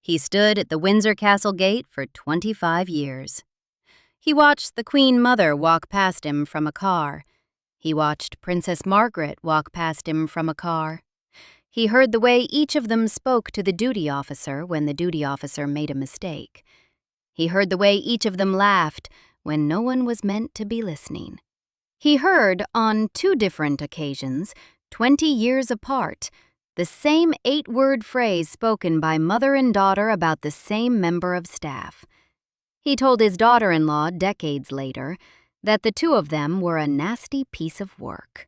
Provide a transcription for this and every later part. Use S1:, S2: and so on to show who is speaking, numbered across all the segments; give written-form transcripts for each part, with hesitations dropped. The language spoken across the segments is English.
S1: He stood at the Windsor Castle gate for 25 years. He watched the Queen Mother walk past him from a car. He watched Princess Margaret walk past him from a car. He heard the way each of them spoke to the duty officer when the duty officer made a mistake. He heard the way each of them laughed when no one was meant to be listening. He heard, on 2 different occasions, 20 years apart, the same 8-word phrase spoken by mother and daughter about the same member of staff. He told his daughter-in-law decades later that the 2 of them were a nasty piece of work.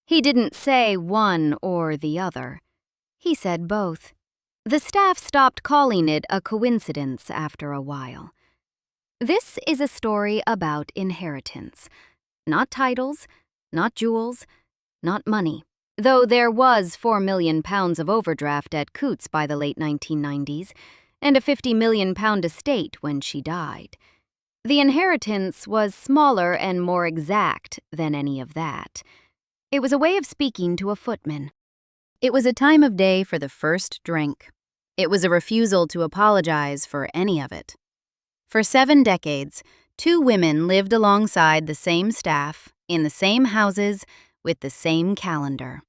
S1: He didn't say one or the other. He said both. The staff stopped calling it a coincidence after a while. This is a story about inheritance. Not titles, not jewels, not money, though there was £4 million of overdraft at Coutts by the late 1990s and a £50 million estate when she died. The inheritance was smaller and more exact than any of that. It was a way of speaking to a footman. It was a time of day for the first drink. It was a refusal to apologize for any of it. For 7 decades, 2 women lived alongside the same staff, in the same houses, with the same calendar.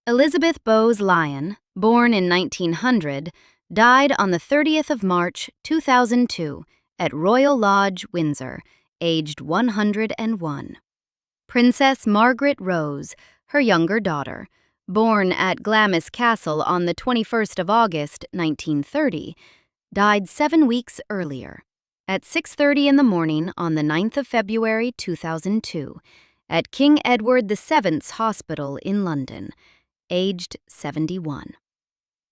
S1: Elizabeth Bowes Lyon, born in 1900, died on the 30th of March, 2002, at Royal Lodge, Windsor, aged 101. Princess Margaret Rose, her younger daughter, born at Windsor Castle on the 21st of August, 1930, died 7 weeks earlier, at 6:30 in the morning on the 9th of February 2002, at King Edward VII's Hospital in London, aged 71.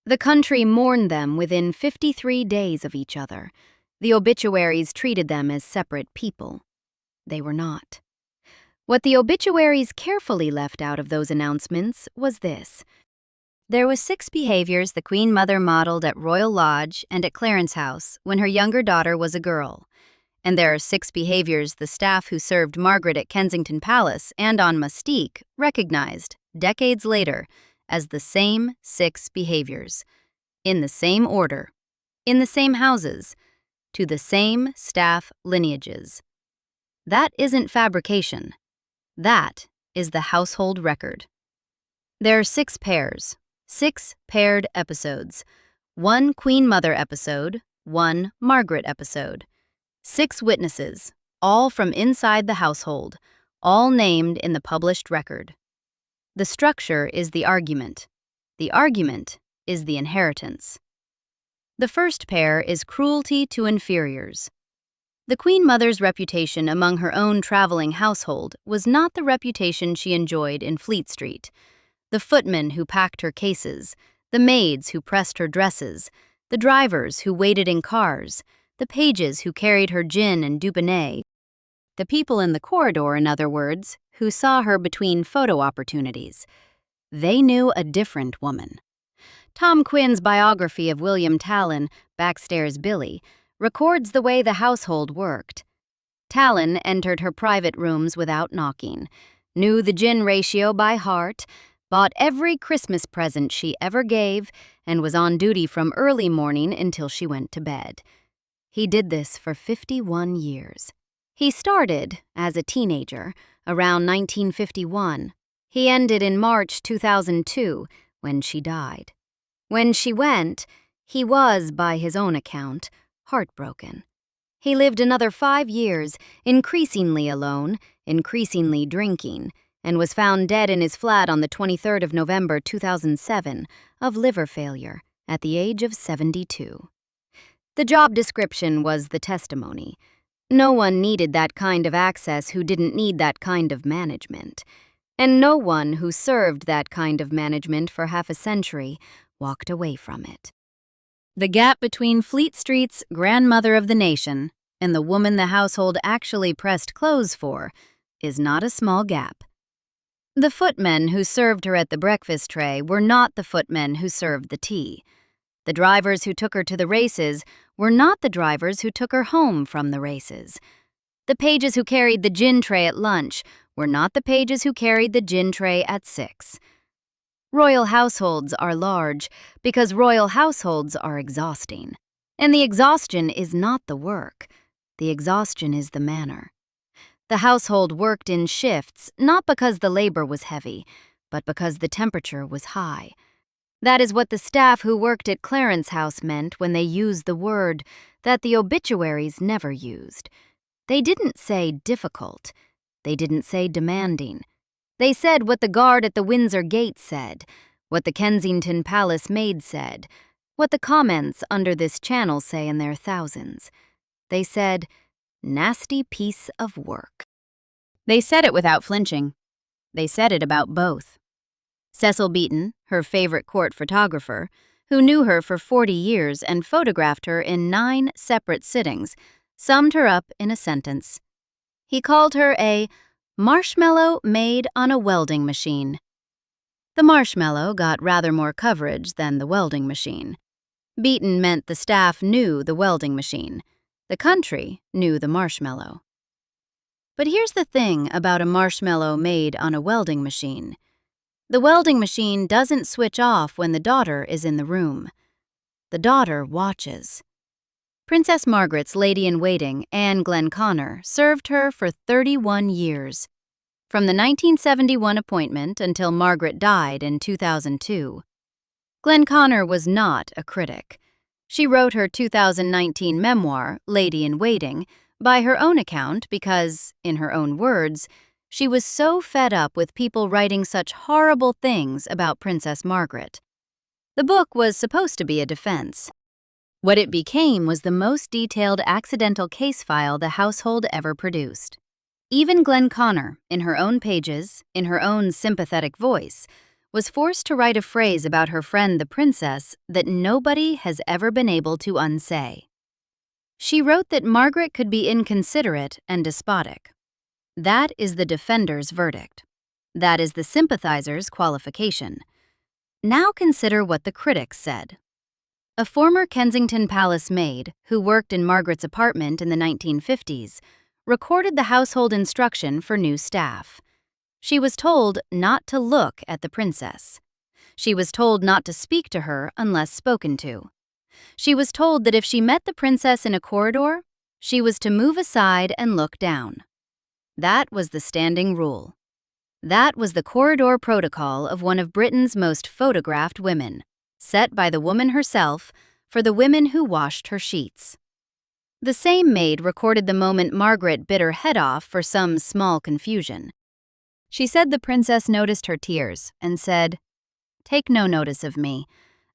S1: The country mourned them within 53 days of each other. The obituaries treated them as separate people. They were not. What the obituaries carefully left out of those announcements was this. There was 6 behaviors the Queen Mother modeled at Royal Lodge and at Clarence House when her younger daughter was a girl. And there are 6 behaviors the staff who served Margaret at Kensington Palace and on Mustique recognized, decades later, as the same 6 behaviors, in the same order, in the same houses, to the same staff lineages. That isn't fabrication. That is the household record. There are 6 pairs, 6 paired episodes, 1 Queen Mother episode, 1 Margaret episode, 6 witnesses, all from inside the household, all named in the published record. The structure is the argument. The argument is the inheritance. The first pair is cruelty to inferiors. The Queen Mother's reputation among her own traveling household was not the reputation she enjoyed in Fleet Street. The footmen who packed her cases, the maids who pressed her dresses, the drivers who waited in cars, the pages who carried her gin and Dubonnet, the people in the corridor, in other words, who saw her between photo opportunities. They knew a different woman. Tom Quinn's biography of William Talon, Backstairs Billy, records the way the household worked. Talon entered her private rooms without knocking, knew the gin ratio by heart, bought every Christmas present she ever gave, and was on duty from early morning until she went to bed. He did this for 51 years. He started as a teenager, around 1951. He ended in March 2002, when she died. When she went, he was, by his own account, heartbroken. He lived another 5 years, increasingly alone, increasingly drinking, and was found dead in his flat on the 23rd of November 2007 of liver failure at the age of 72. The job description was the testimony. No one needed that kind of access who didn't need that kind of management. And no one who served that kind of management for half a century walked away from it. The gap between Fleet Street's grandmother of the nation and the woman the household actually pressed clothes for is not a small gap. The footmen who served her at the breakfast tray were not the footmen who served the tea. The drivers who took her to the races were not the drivers who took her home from the races. The pages who carried the gin tray at lunch were not the pages who carried the gin tray at 6. Royal households are large because royal households are exhausting. And the exhaustion is not the work. The exhaustion is the manner. The household worked in shifts not because the labor was heavy, but because the temperature was high. That is what the staff who worked at Clarence House meant when they used the word that the obituaries never used. They didn't say difficult. They didn't say demanding. They said what the guard at the Windsor gate said, what the Kensington Palace maid said, what the comments under this channel say in their thousands. They said, nasty piece of work. They said it without flinching. They said it about both. Cecil Beaton, her favorite court photographer, who knew her for 40 years and photographed her in 9 separate sittings, summed her up in a sentence. He called her a marshmallow made on a welding machine. The marshmallow got rather more coverage than the welding machine. Beaton meant the staff knew the welding machine. The country knew the marshmallow. But here's the thing about a marshmallow made on a welding machine. The welding machine doesn't switch off when the daughter is in the room. The daughter watches. Princess Margaret's lady-in-waiting, Anne Glenconner, served her for 31 years. From the 1971 appointment until Margaret died in 2002. Glenconner was not a critic. She wrote her 2019 memoir, Lady-in-Waiting, by her own account because, in her own words, she was so fed up with people writing such horrible things about Princess Margaret. The book was supposed to be a defense. What it became was the most detailed accidental case file the household ever produced. Even Glenconner, in her own pages, in her own sympathetic voice, was forced to write a phrase about her friend the princess that nobody has ever been able to unsay. She wrote that Margaret could be inconsiderate and despotic. That is the defender's verdict. That is the sympathizer's qualification. Now consider what the critics said. A former Kensington Palace maid, who worked in Margaret's apartment in the 1950s, recorded the household instruction for new staff. She was told not to look at the princess. She was told not to speak to her unless spoken to. She was told that if she met the princess in a corridor, she was to move aside and look down. That was the standing rule. That was the corridor protocol of one of Britain's most photographed women, set by the woman herself for the women who washed her sheets. The same maid recorded the moment Margaret bit her head off for some small confusion. She said the princess noticed her tears and said, "Take no notice of me.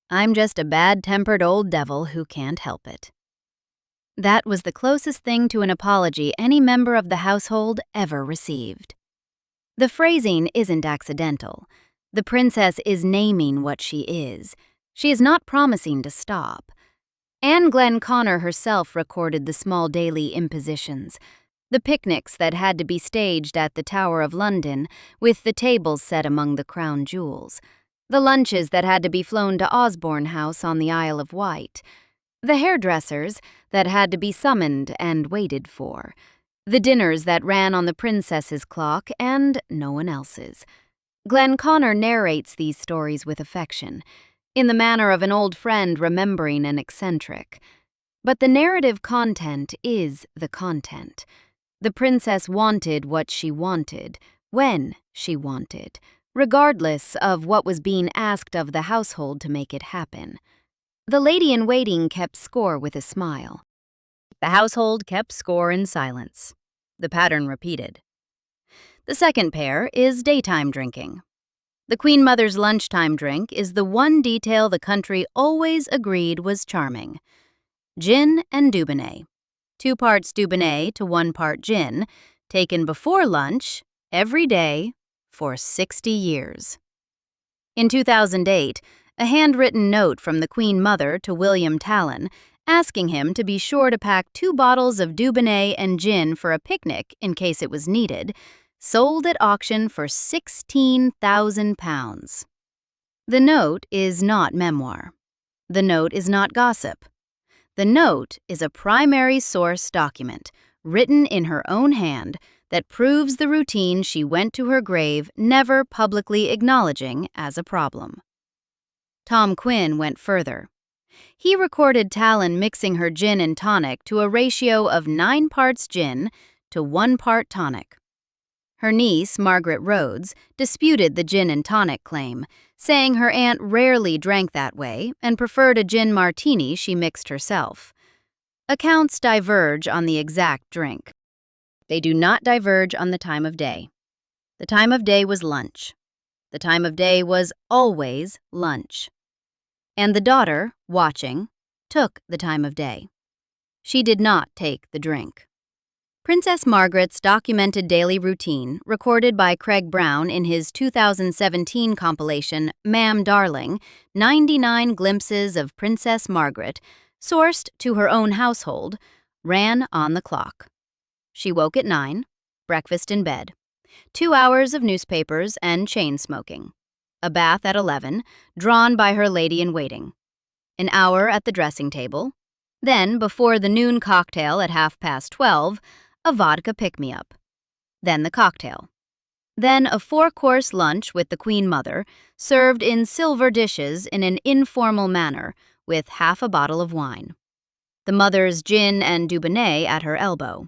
S1: I'm just a bad-tempered old devil who can't help it." That was the closest thing to an apology any member of the household ever received. The phrasing isn't accidental. The princess is naming what she is. She is not promising to stop. Anne Glenconner herself recorded the small daily impositions, the picnics that had to be staged at the Tower of London with the tables set among the crown jewels, the lunches that had to be flown to Osborne House on the Isle of Wight, the hairdressers that had to be summoned and waited for, the dinners that ran on the princess's clock and no one else's. Glenconner narrates these stories with affection, in the manner of an old friend remembering an eccentric. But the narrative content is the content. The princess wanted what she wanted, when she wanted, regardless of what was being asked of the household to make it happen. The lady-in-waiting kept score with a smile. The household kept score in silence. The pattern repeated. The second pair is daytime drinking. The Queen Mother's lunchtime drink is the one detail the country always agreed was charming. Gin and Dubonnet. 2 parts Dubonnet to 1 part gin, taken before lunch, every day, for 60 years. In 2008, a handwritten note from the Queen Mother to William Tallon asking him to be sure to pack 2 bottles of Dubonnet and gin for a picnic in case it was needed, sold at auction for £16,000. The note is not memoir. The note is not gossip. The note is a primary source document, written in her own hand, that proves the routine she went to her grave never publicly acknowledging as a problem. Tom Quinn went further. He recorded Talon mixing her gin and tonic to a ratio of 9 parts gin to 1 part tonic. Her niece, Margaret Rhodes, disputed the gin and tonic claim, saying her aunt rarely drank that way and preferred a gin martini she mixed herself. Accounts diverge on the exact drink. They do not diverge on the time of day. The time of day was lunch. The time of day was always lunch. And the daughter, watching, took the time of day. She did not take the drink. Princess Margaret's documented daily routine, recorded by Craig Brown in his 2017 compilation, Ma'am Darling, 99 Glimpses of Princess Margaret, sourced to her own household, ran on the clock. She woke at 9, breakfast in bed, 2 hours of newspapers and chain smoking, a bath at 11, drawn by her lady-in-waiting, an hour at the dressing table, then, before the noon cocktail at 12:30, a vodka pick-me-up, then the cocktail, then a 4-course lunch with the Queen Mother, served in silver dishes in an informal manner with half a bottle of wine, the mother's gin and Dubonnet at her elbow,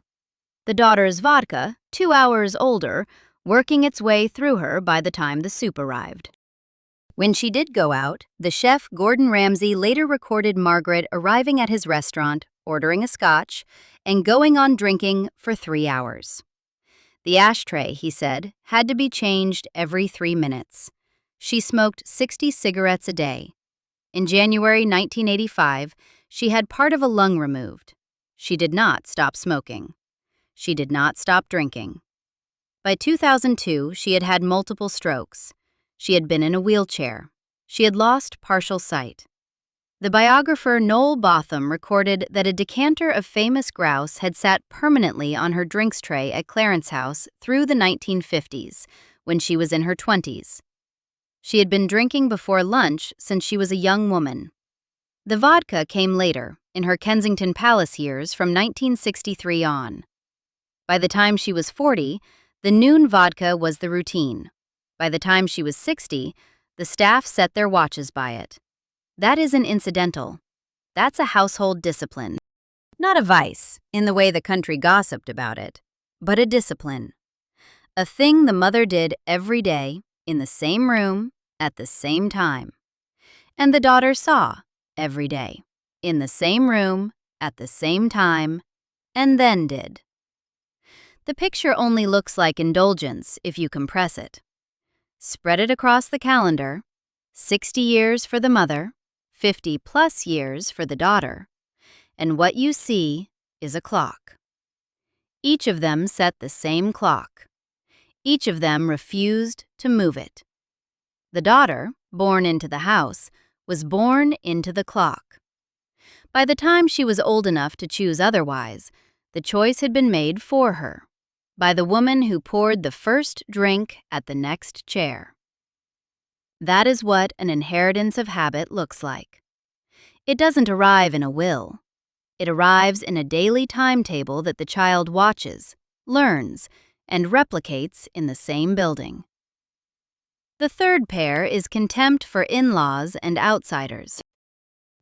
S1: the daughter's vodka, 2 hours older, working its way through her by the time the soup arrived. When she did go out, the chef Gordon Ramsay later recorded Margaret arriving at his restaurant, ordering a scotch, and going on drinking for 3 hours. The ashtray, he said, had to be changed every 3 minutes. She smoked 60 cigarettes a day. In January 1985, she had part of a lung removed. She did not stop smoking. She did not stop drinking. By 2002, she had had multiple strokes. She had been in a wheelchair. She had lost partial sight. The biographer Noel Botham recorded that a decanter of famous grouse had sat permanently on her drinks tray at Clarence House through the 1950s, when she was in her 20s. She had been drinking before lunch since she was a young woman. The vodka came later, in her Kensington Palace years from 1963 on. By the time she was 40, the noon vodka was the routine. By the time she was 60, the staff set their watches by it. That isn't incidental. That's a household discipline. Not a vice, in the way the country gossiped about it, but a discipline. A thing the mother did every day, in the same room, at the same time. And the daughter saw every day, in the same room, at the same time, and then did. The picture only looks like indulgence if you compress it. Spread it across the calendar, 60 years for the mother, 50-plus years for the daughter, and what you see is a clock. Each of them set the same clock. Each of them refused to move it. The daughter, born into the house, was born into the clock. By the time she was old enough to choose otherwise, the choice had been made for her, by the woman who poured the first drink at the next chair. That is what an inheritance of habit looks like. It doesn't arrive in a will. It arrives in a daily timetable that the child watches, learns, and replicates in the same building. The third pair is contempt for in-laws and outsiders.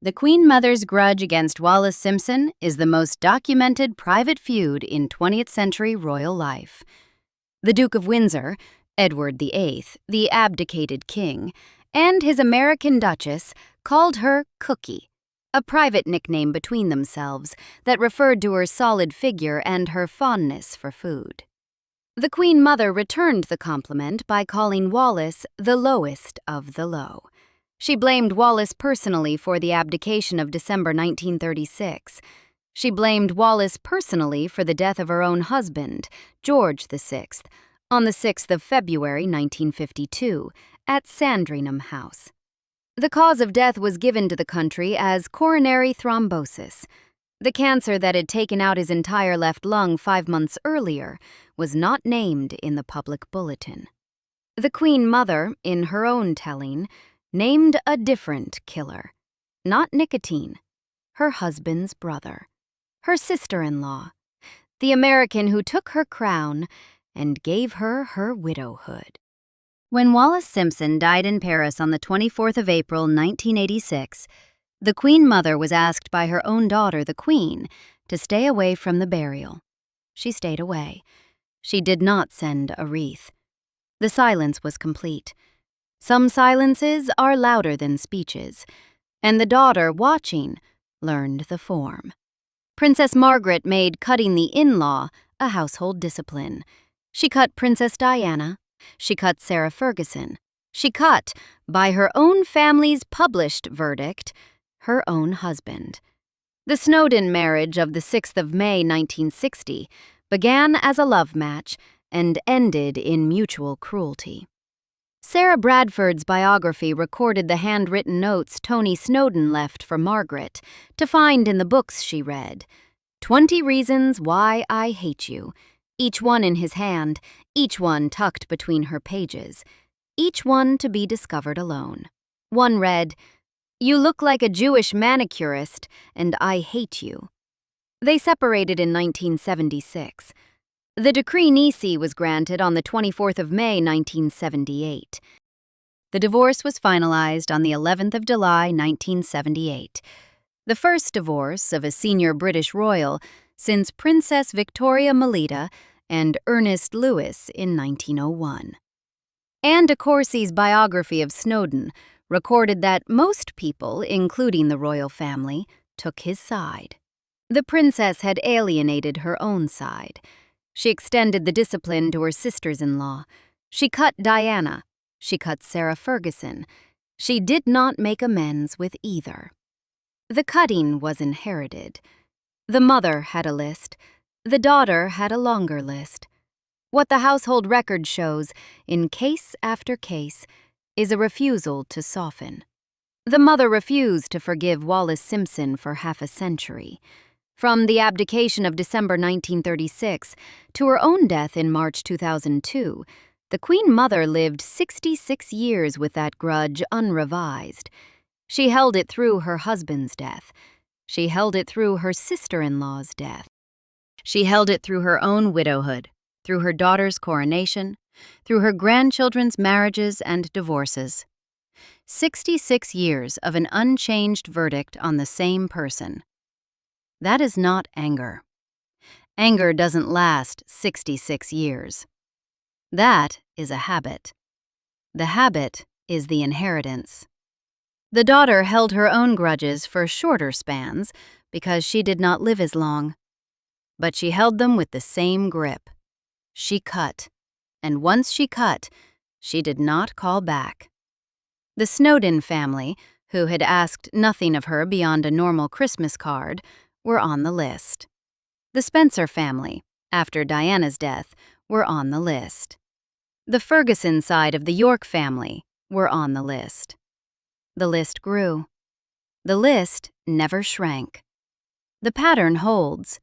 S1: The Queen Mother's grudge against Wallis Simpson is the most documented private feud in 20th century royal life. The Duke of Windsor, Edward VIII, the abdicated king, and his American Duchess called her Cookie, a private nickname between themselves that referred to her solid figure and her fondness for food. The Queen Mother returned the compliment by calling Wallis the lowest of the low. She blamed Wallis personally for the abdication of December 1936. She blamed Wallis personally for the death of her own husband, George VI, on the 6th of February 1952, at Sandringham House. The cause of death was given to the country as coronary thrombosis. The cancer that had taken out his entire left lung 5 months earlier was not named in the public bulletin. The Queen Mother, in her own telling, named a different killer, not nicotine, her husband's brother, her sister-in-law, the American who took her crown and gave her her widowhood. When Wallis Simpson died in Paris on the 24th of April, 1986, the Queen Mother was asked by her own daughter, the Queen, to stay away from the burial. She stayed away. She did not send a wreath. The silence was complete. Some silences are louder than speeches, and the daughter, watching, learned the form. Princess Margaret made cutting the in-law a household discipline. She cut Princess Diana. She cut Sarah Ferguson. She cut, by her own family's published verdict, her own husband. The Snowdon marriage of the 6th of May, 1960, began as a love match and ended in mutual cruelty. Sarah Bradford's biography recorded the handwritten notes Tony Snowdon left for Margaret to find in the books she read. 20 Reasons Why I Hate You, each one in his hand, each one tucked between her pages, each one to be discovered alone. One read, "You look like a Jewish manicurist, and I hate you." They separated in 1976. The decree nisi was granted on the 24th of May, 1978. The divorce was finalized on the 11th of July, 1978. The first divorce of a senior British royal since Princess Victoria Melita and Ernest Lewis in 1901. Anne de Courcy's biography of Snowdon recorded that most people, including the royal family, took his side. The princess had alienated her own side. She extended the discipline to her sisters-in-law. She cut Diana. She cut Sarah Ferguson. She did not make amends with either. The cutting was inherited. The mother had a list. The daughter had a longer list. What the household record shows, in case after case, is a refusal to soften. The mother refused to forgive Wallis Simpson for half a century. From the abdication of December 1936 to her own death in March 2002, the Queen Mother lived 66 years with that grudge unrevised. She held it through her husband's death. She held it through her sister-in-law's death. She held it through her own widowhood, through her daughter's coronation, through her grandchildren's marriages and divorces. 66 years of an unchanged verdict on the same person. That is not anger. Anger doesn't last 66 years. That is a habit. The habit is the inheritance. The daughter held her own grudges for shorter spans because she did not live as long. But she held them with the same grip. She cut, and once she cut, she did not call back. The Snowdon family, who had asked nothing of her beyond a normal Christmas card, were on the list. The Spencer family, after Diana's death, were on the list. The Ferguson side of the York family were on the list. The list grew. The list never shrank. The pattern holds.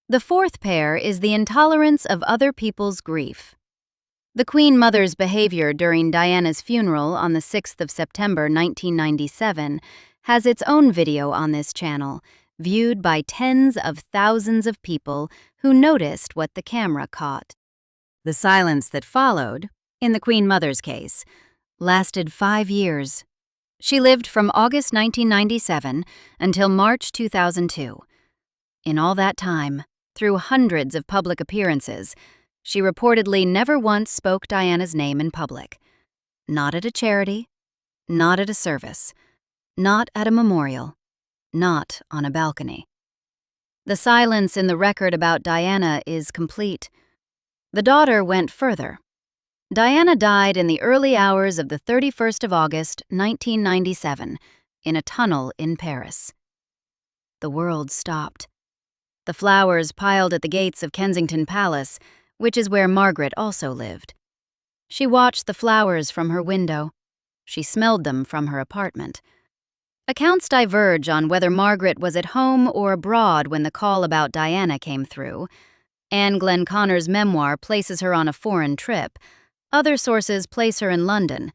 S1: The fourth pair is the intolerance of other people's grief. The Queen Mother's behavior during Diana's funeral on the 6th of September 1997 has its own video on this channel, viewed by tens of thousands of people who noticed what the camera caught. The silence that followed, in the Queen Mother's case, lasted 5 years. She lived from August 1997 until March 2002. In all that time, through hundreds of public appearances, she reportedly never once spoke Diana's name in public. Not at a charity, not at a service, not at a memorial, not on a balcony. The silence in the record about Diana is complete. The daughter went further. Diana died in the early hours of the 31st of August, 1997, in a tunnel in Paris. The world stopped. The flowers piled at the gates of Kensington Palace, which is where Margaret also lived. She watched the flowers from her window. She smelled them from her apartment. Accounts diverge on whether Margaret was at home or abroad when the call about Diana came through. Anne Glenconnor's memoir places her on a foreign trip. Other sources place her in London.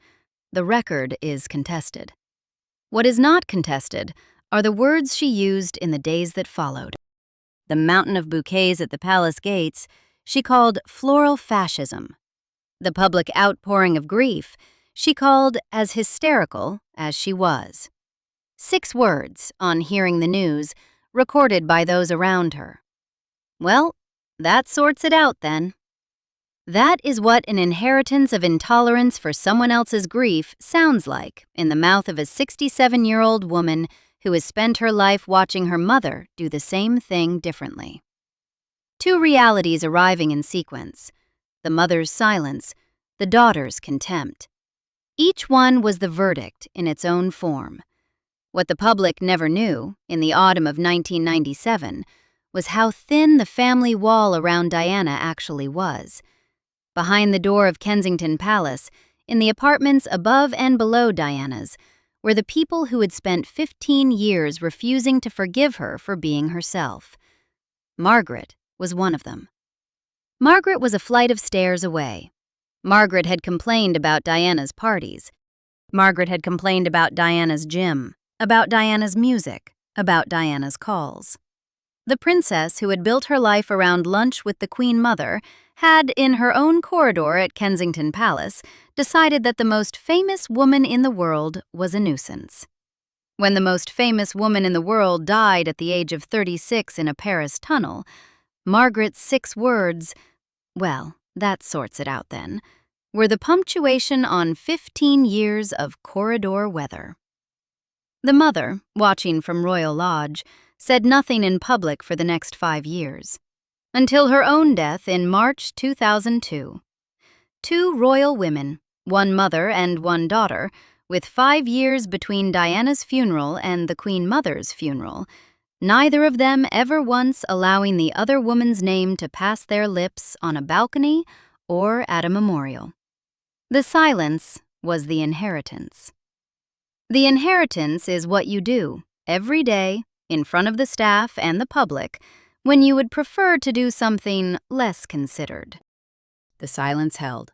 S1: The record is contested. What is not contested are the words she used in the days that followed. The mountain of bouquets at the palace gates she called floral fascism. The public outpouring of grief she called as hysterical as she was. 6 words on hearing the news, recorded by those around her. Well, that sorts it out then. That is what an inheritance of intolerance for someone else's grief sounds like in the mouth of a 67-year-old woman who has spent her life watching her mother do the same thing differently. 2 realities arriving in sequence: the mother's silence, the daughter's contempt. Each one was the verdict in its own form. What the public never knew, in the autumn of 1997, was how thin the family wall around Diana actually was. Behind the door of Kensington Palace, in the apartments above and below Diana's, were the people who had spent 15 years refusing to forgive her for being herself. Margaret was one of them. Margaret was a flight of stairs away. Margaret had complained about Diana's parties. Margaret had complained about Diana's gym, about Diana's music, about Diana's calls. The princess who had built her life around lunch with the Queen Mother had, in her own corridor at Kensington Palace, decided that the most famous woman in the world was a nuisance. When the most famous woman in the world died at the age of 36 in a Paris tunnel, Margaret's 6 words, well, that sorts it out then, were the punctuation on 15 years of corridor weather. The mother, watching from Royal Lodge, said nothing in public for the next 5 years, until her own death in March 2002. 2 royal women, one mother and one daughter, with 5 years between Diana's funeral and the Queen Mother's funeral, neither of them ever once allowing the other woman's name to pass their lips on a balcony or at a memorial. The silence was the inheritance. The inheritance is what you do, every day, in front of the staff and the public, when you would prefer to do something less considered. The silence held.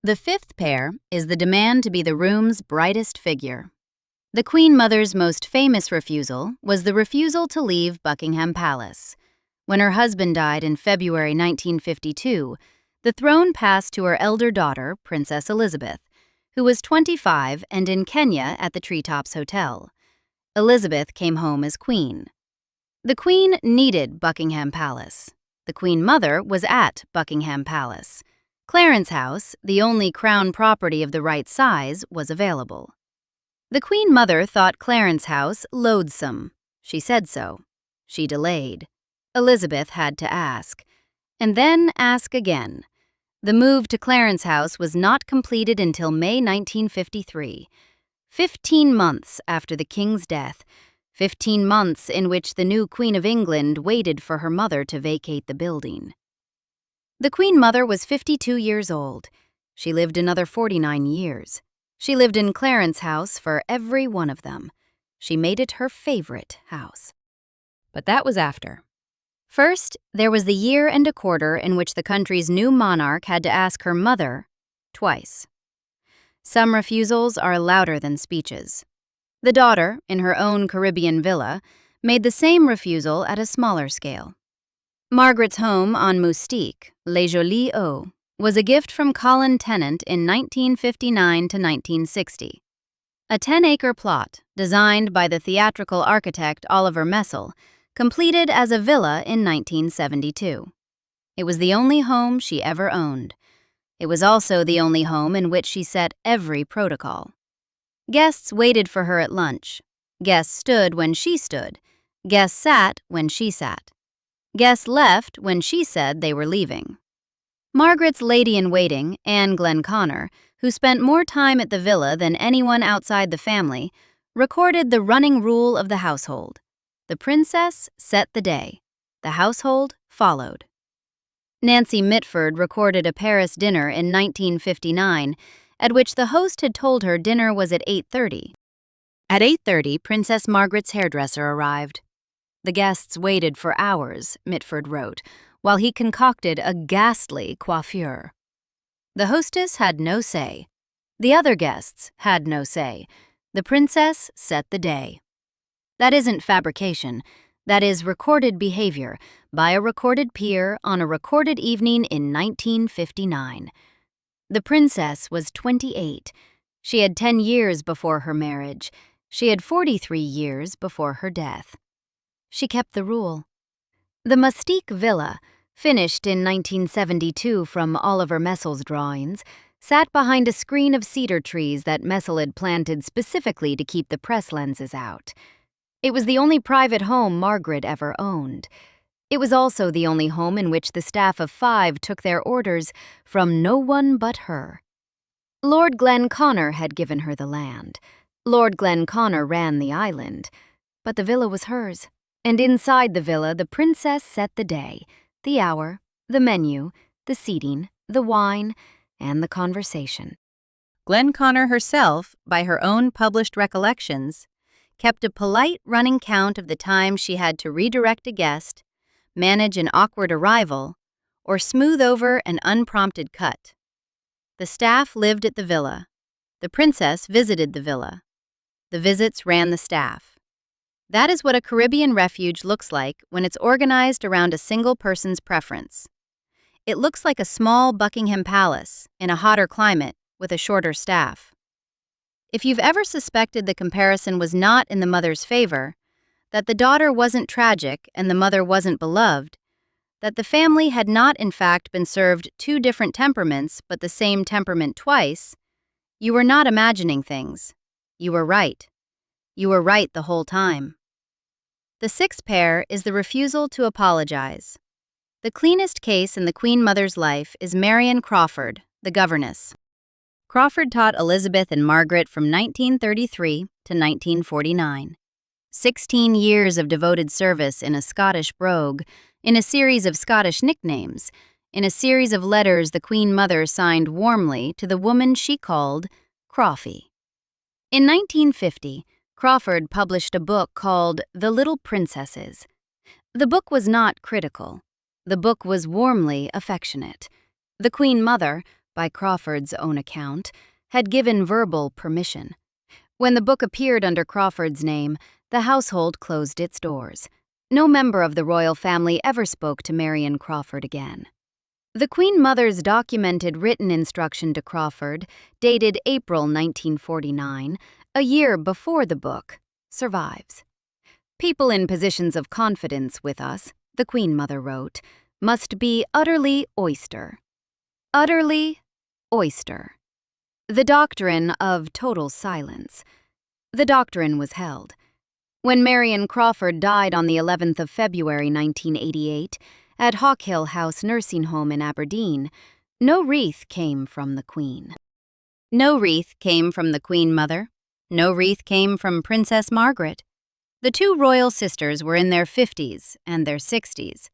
S1: The 5th pair is the demand to be the room's brightest figure. The Queen Mother's most famous refusal was the refusal to leave Buckingham Palace. When her husband died in February 1952, the throne passed to her elder daughter, Princess Elizabeth, who was 25 and in Kenya at the Treetops Hotel. Elizabeth came home as queen. The Queen needed Buckingham Palace. The Queen Mother was at Buckingham Palace. Clarence House, the only crown property of the right size, was available. The Queen Mother thought Clarence House loathsome. She said so. She delayed. Elizabeth had to ask. And then ask again. The move to Clarence House was not completed until May 1953. 15 months after the King's death, 15 months in which the new Queen of England waited for her mother to vacate the building. The Queen Mother was 52 years old. She lived another 49 years. She lived in Clarence House for every one of them. She made it her favorite house. But that was after. First, there was the year and a quarter in which the country's new monarch had to ask her mother twice. Some refusals are louder than speeches. The daughter, in her own Caribbean villa, made the same refusal at a smaller scale. Margaret's home on Moustique, Les Jolies Eaux, was a gift from Colin Tennant in 1959 to 1960. A 10-acre plot, designed by the theatrical architect Oliver Messel, completed as a villa in 1972. It was the only home she ever owned. It was also the only home in which she set every protocol. Guests waited for her at lunch. Guests stood when she stood. Guests sat when she sat. Guests left when she said they were leaving. Margaret's lady-in-waiting, Anne Glenconner, who spent more time at the villa than anyone outside the family, recorded the running rule of the household. The princess set the day. The household followed. Nancy Mitford recorded a Paris dinner in 1959, at which the host had told her dinner was at 8:30. At 8:30, Princess Margaret's hairdresser arrived. The guests waited for hours, Mitford wrote, while he concocted a ghastly coiffure. The hostess had no say. The other guests had no say. The princess set the day. That isn't fabrication. That is, recorded behavior, by a recorded peer on a recorded evening in 1959. The princess was 28. She had 10 years before her marriage. She had 43 years before her death. She kept the rule. The Mustique Villa, finished in 1972 from Oliver Messel's drawings, sat behind a screen of cedar trees that Messel had planted specifically to keep the press lenses out. It was the only private home Margaret ever owned. It was also the only home in which the staff of 5 took their orders from no one but her. Lord Glenconner had given her the land. Lord Glenconner ran the island. But the villa was hers. And inside the villa, the princess set the day, the hour, the menu, the seating, the wine, and the conversation. Glenconner herself, by her own published recollections, kept a polite running count of the time she had to redirect a guest, manage an awkward arrival, or smooth over an unprompted cut. The staff lived at the villa. The princess visited the villa. The visits ran the staff. That is what a Caribbean refuge looks like when it's organized around a single person's preference. It looks like a small Buckingham Palace in a hotter climate with a shorter staff. If you've ever suspected the comparison was not in the mother's favor, that the daughter wasn't tragic and the mother wasn't beloved, that the family had not in fact been served 2 different temperaments but the same temperament twice, you were not imagining things. You were right. You were right the whole time. The 6th pair is the refusal to apologize. The cleanest case in the Queen Mother's life is Marion Crawford, the governess. Crawford taught Elizabeth and Margaret from 1933 to 1949. 16 years of devoted service in a Scottish brogue, in a series of Scottish nicknames, in a series of letters the Queen Mother signed warmly to the woman she called Crawfie. In 1950, Crawford published a book called The Little Princesses. The book was not critical. The book was warmly affectionate. The Queen Mother, by Crawford's own account, had given verbal permission. When the book appeared under Crawford's name, the household closed its doors. No member of the royal family ever spoke to Marion Crawford again. The Queen Mother's documented written instruction to Crawford, dated April 1949, a year before the book, survives. People in positions of confidence with us, the Queen Mother wrote, must be utterly oyster. Utterly oyster. The doctrine of total silence. The doctrine was held. When Marion Crawford died on the 11th of February 1988 at Hawkhill House Nursing Home in Aberdeen, no wreath came from the Queen. No wreath came from the Queen Mother. No wreath came from Princess Margaret. The 2 royal sisters were in their 50s and their 60s.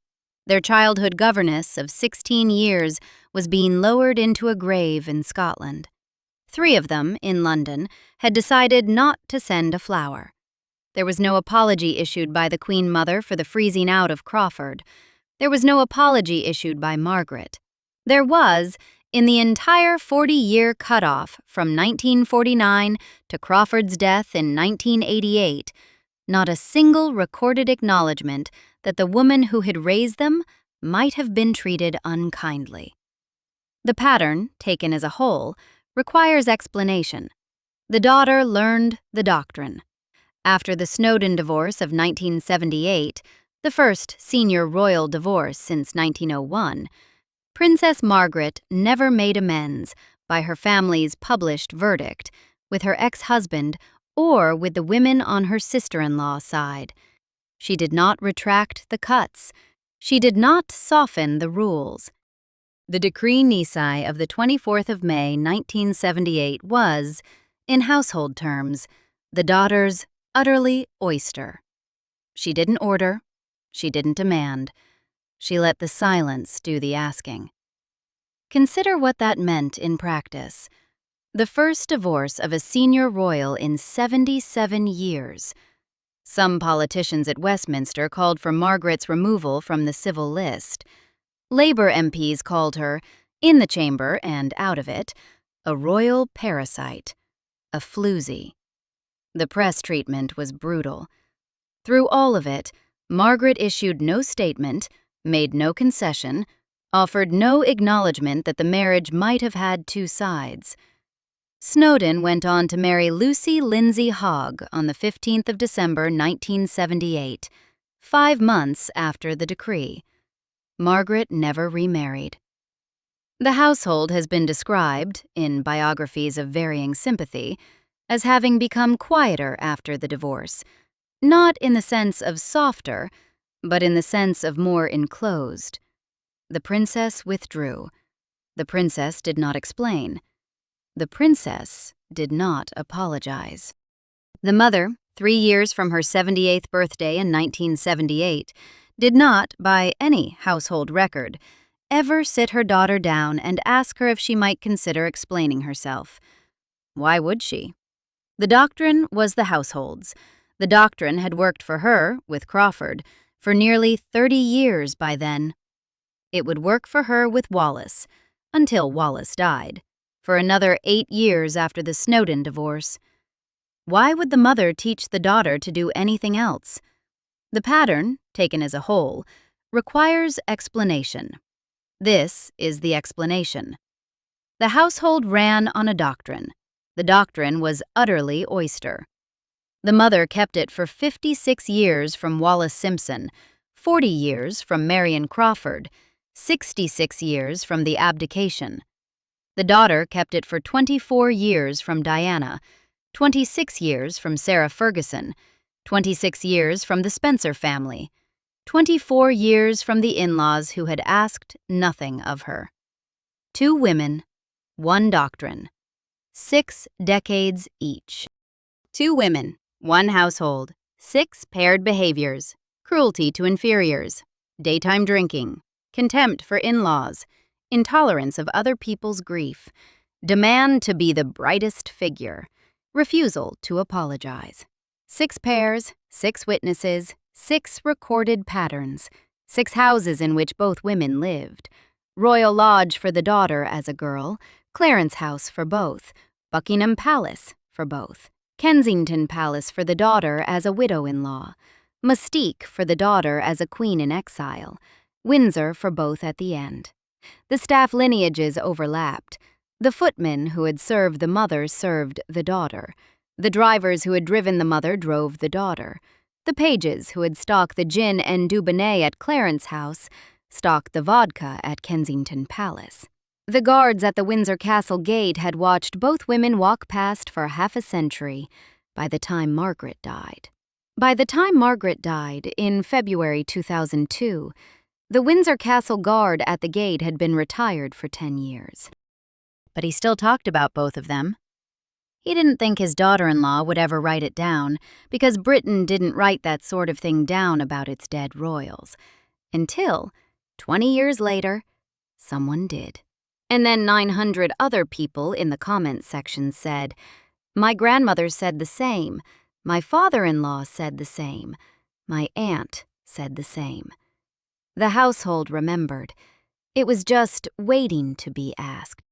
S1: Their childhood governess of 16 years was being lowered into a grave in Scotland. 3 of them, in London, had decided not to send a flower. There was no apology issued by the Queen Mother for the freezing out of Crawford. There was no apology issued by Margaret. There was, in the entire 40-year cutoff from 1949 to Crawford's death in 1988, not a single recorded acknowledgement that the woman who had raised them might have been treated unkindly. The pattern, taken as a whole, requires explanation. The daughter learned the doctrine. After the Snowdon divorce of 1978, the first senior royal divorce since 1901, Princess Margaret never made amends by her family's published verdict with her ex-husband or with the women on her sister-in-law side. She did not retract the Coutts. She did not soften the rules. The Decree Nisi of the 24th of May, 1978 was, in household terms, the daughter's utterly oyster. She didn't order. She didn't demand. She let the silence do the asking. Consider what that meant in practice. The first divorce of a senior royal in 77 years. Some politicians at Westminster called for Margaret's removal from the civil list. Labour MPs called her, in the chamber and out of it, a royal parasite, a floozy. The press treatment was brutal. Through all of it, Margaret issued no statement, made no concession, offered no acknowledgement that the marriage might have had two sides. Snowdon went on to marry Lucy Lindsay Hogg on the 15th of December 1978, 5 months after the decree. Margaret never remarried. The household has been described, in biographies of varying sympathy, as having become quieter after the divorce, not in the sense of softer, but in the sense of more enclosed. The princess withdrew. The princess did not explain. The princess did not apologize. The mother, 3 years from her 78th birthday in 1978, did not, by any household record, ever sit her daughter down and ask her if she might consider explaining herself. Why would she? The doctrine was the household's. The doctrine had worked for her, with Crawford, for nearly 30 years by then. It would work for her with Wallace, until Wallace died, for another 8 years after the Snowdon divorce. Why would the mother teach the daughter to do anything else? The pattern, taken as a whole, requires explanation. This is the explanation. The household ran on a doctrine. The doctrine was utterly oyster. The mother kept it for 56 years from Wallace Simpson, 40 years from Marion Crawford, 66 years from the abdication. The daughter kept it for 24 years from Diana, 26 years from Sarah Ferguson, 26 years from the Spencer family, 24 years from the in-laws who had asked nothing of her. 2 women, 1 doctrine. 6 decades each. 2 women, 1 household, 6 paired behaviors, cruelty to inferiors, daytime drinking, contempt for in-laws, intolerance of other people's grief, demand to be the brightest figure, refusal to apologize. 6 pairs, 6 witnesses, 6 recorded patterns, 6 houses in which both women lived, Royal Lodge for the daughter as a girl, Clarence House for both, Buckingham Palace for both, Kensington Palace for the daughter as a widow-in-law, Mustique for the daughter as a queen in exile, Windsor for both at the end. The staff lineages overlapped. The footmen who had served the mother served the daughter. The drivers who had driven the mother drove the daughter. The pages who had stocked the gin and Dubonnet at Clarence House stocked the vodka at Kensington Palace. The guards at the Windsor Castle gate had watched both women walk past for half a century by the time Margaret died. By the time Margaret died, in February 2002, the Windsor Castle guard at the gate had been retired for 10 years. But he still talked about both of them. He didn't think his daughter-in-law would ever write it down, because Britain didn't write that sort of thing down about its dead royals. Until, 20 years later, someone did. And then 900 other people in the comments section said, "My grandmother said the same. My father-in-law said the same. My aunt said the same." The household remembered. It was just waiting to be asked.